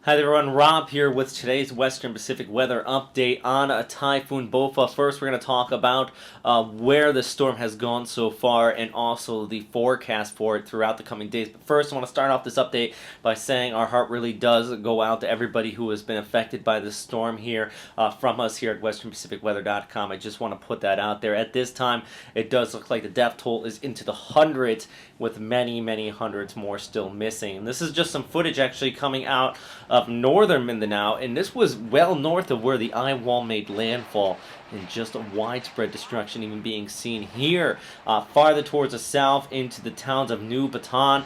Hi there everyone, Rob here with today's Western Pacific weather update on a Typhoon Bopha. First we're going to talk about where the storm has gone so far and also the forecast for it throughout the coming days. But first I want to start off this update by saying our heart really does go out to everybody who has been affected by this storm here from us here at westernpacificweather.com. I just want to put that out there. At this time it does look like the death toll is into the hundreds, with many hundreds more still missing. And this is just some footage actually coming out of northern Mindanao, and this was well north of where the eye wall made landfall, and just a widespread destruction even being seen here farther towards the south into the towns of New Bataan.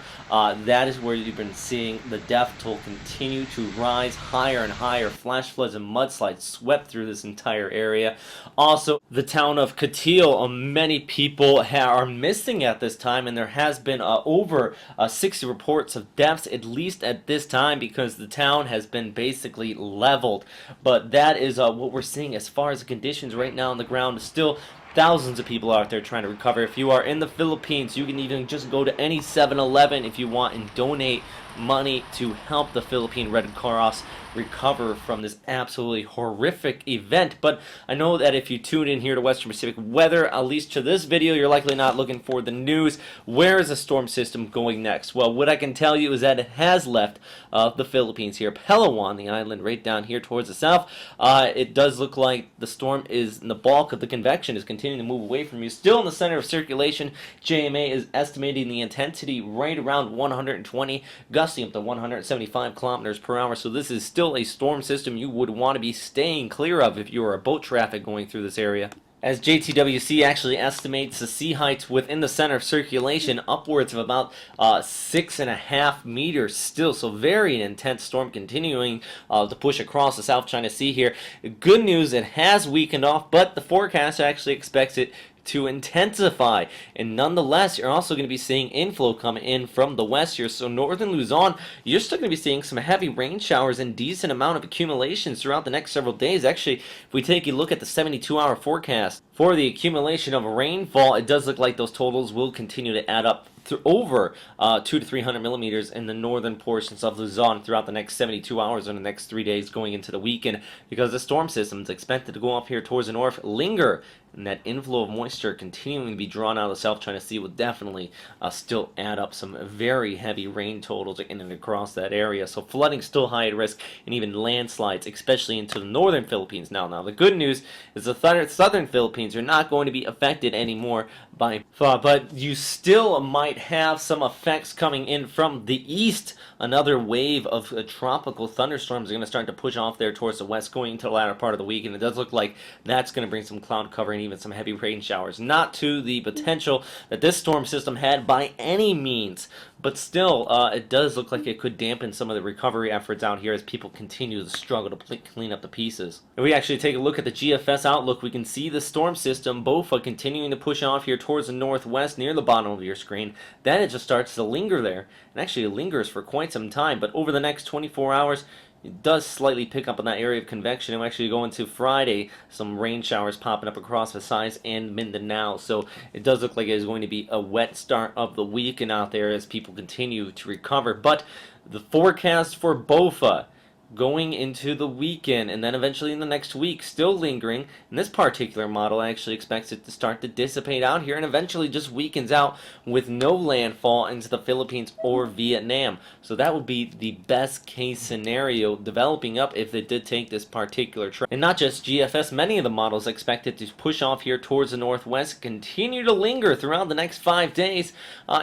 That is where you've been seeing the death toll continue to rise higher and higher. Flash floods and mudslides swept through this entire area. Also, the town of Katil, many people are missing at this time, and there has been over 60 reports of deaths at least at this time, because the town has been basically leveled. But that is what we're seeing as far as the conditions right now on the ground. Still thousands of people out there trying to recover. If you are in the Philippines, you can even just go to any 7-Eleven if you want and donate money to help the Philippine Red Cross recover from this absolutely horrific event. But I know that if you tune in here to Western Pacific Weather, at least to this video, you're likely not looking for the news. Where is the storm system going next? Well, what I can tell you is that it has left the Philippines here. Palawan, the island right down here towards the south, it does look like the storm is, the bulk of the convection is continuing to move away from you. Still in the center of circulation. JMA is estimating the intensity right around 120, gusting up to 175 kilometers per hour. So this is still a storm system you would want to be staying clear of if you are a boat traffic going through this area, as JTWC actually estimates the sea heights within the center of circulation upwards of about 6.5 meters still. So very intense storm continuing to push across the South China Sea here. Good news, it has weakened off, but the forecast actually expects it to intensify, and nonetheless you're also going to be seeing inflow coming in from the west here. So Northern Luzon, you're still going to be seeing some heavy rain showers and decent amount of accumulations throughout the next several days. Actually, if we take a look at the 72-hour forecast for the accumulation of rainfall, it does look like those totals will continue to add up over 200 to 300 millimeters in the northern portions of Luzon throughout the next 72 hours or the next 3 days going into the weekend, because the storm system is expected to go up here towards the north, linger, and that inflow of moisture continuing to be drawn out of the South China Sea will definitely still add up some very heavy rain totals in and across that area. So flooding still high at risk, and even landslides, especially into the northern Philippines. Now the good news is the southern Philippines are not going to be affected anymore by but you still might have some effects coming in from the east. Another wave of tropical thunderstorms are going to start to push off there towards the west going into the latter part of the week, and it does look like that's going to bring some cloud cover and even some heavy rain showers. Not to the potential that this storm system had by any means, but still, it does look like it could dampen some of the recovery efforts out here as people continue to struggle to clean up the pieces. If we actually take a look at the GFS outlook, we can see the storm system Bopha continuing to push off here towards the northwest near the bottom of your screen. Then it just starts to linger there, and actually it lingers for quite some time, but over the next 24 hours, it does slightly pick up on that area of convection, and we're actually going to Friday, some rain showers popping up across Visayas and Mindanao. So it does look like it is going to be a wet start of the weekend out there as people continue to recover. But the forecast for Bopha going into the weekend and then eventually in the next week still lingering, and this particular model actually expects it to start to dissipate out here and eventually just weakens out with no landfall into the Philippines or Vietnam. So that would be the best case scenario developing up if it did take this particular trend. And not just GFS, many of the models expect it to push off here towards the northwest, continue to linger throughout the next 5 days,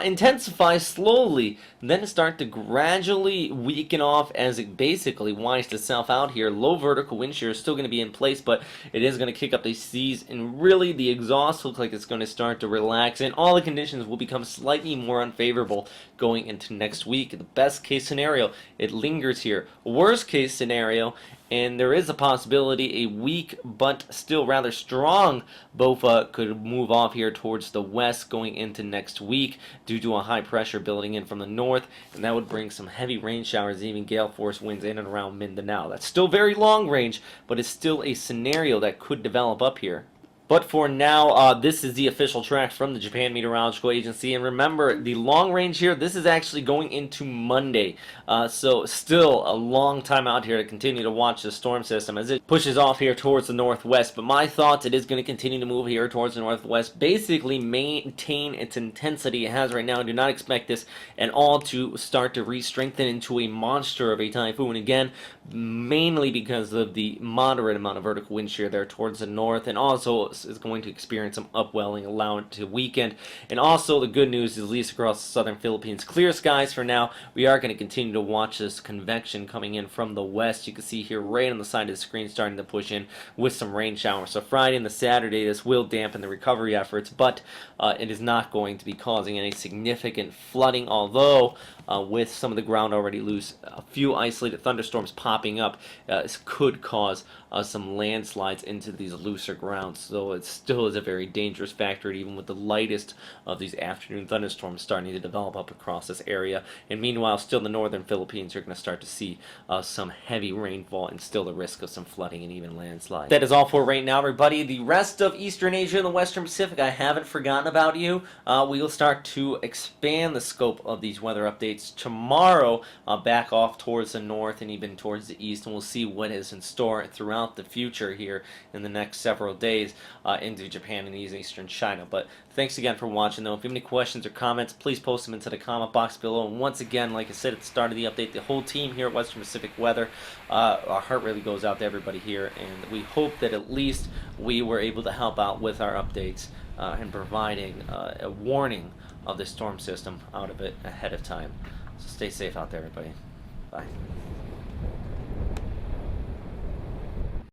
intensify slowly, then start to gradually weaken off as it basically winds itself out here. Low vertical wind shear is still going to be in place, but it is going to kick up the seas, and really the exhaust looks like it's going to start to relax, and all the conditions will become slightly more unfavorable going into next week. The best case scenario, it lingers here. Worst case scenario, and there is a possibility a weak but still rather strong Bopha could move off here towards the west going into next week due to a high pressure building in from the north, and that would bring some heavy rain showers, even gale force winds in and around Mindanao. That's still very long range, but it's still a scenario that could develop up here. But for now, this is the official track from the Japan Meteorological Agency. And remember, the long range here, this is actually going into Monday. So still a long time out here to continue to watch the storm system as it pushes off here towards the northwest. But my thoughts, it is going to continue to move here towards the northwest. Basically maintain its intensity it has right now. I do not expect this at all to start to re-strengthen into a monster of a typhoon again. Mainly because of the moderate amount of vertical wind shear there towards the north, and also is going to experience some upwelling, allowing it to weaken. And also the good news is, at least across the southern Philippines, clear skies for now. We are going to continue to watch this convection coming in from the west. You can see here right on the side of the screen starting to push in with some rain showers. So Friday and the Saturday, this will dampen the recovery efforts, but it is not going to be causing any significant flooding, although with some of the ground already loose, a few isolated thunderstorms popping up could cause some landslides into these looser grounds. So it still is a very dangerous factor, even with the lightest of these afternoon thunderstorms starting to develop up across this area. And meanwhile, still in the northern Philippines, you're going to start to see some heavy rainfall and still the risk of some flooding and even landslides. That is all for right now, everybody. The rest of Eastern Asia and the Western Pacific, I haven't forgotten about you. We will start to expand the scope of these weather updates tomorrow, back off towards the north and even towards the east, and we'll see what is in store throughout the future here in the next several days into Japan and eastern China. But thanks again for watching, though. If you have any questions or comments, please post them into the comment box below. And once again, like I said at the start of the update, the whole team here at Western Pacific Weather, our heart really goes out to everybody here, and we hope that at least we were able to help out with our updates and providing a warning of the storm system out of it ahead of time. So stay safe out there, everybody. Bye.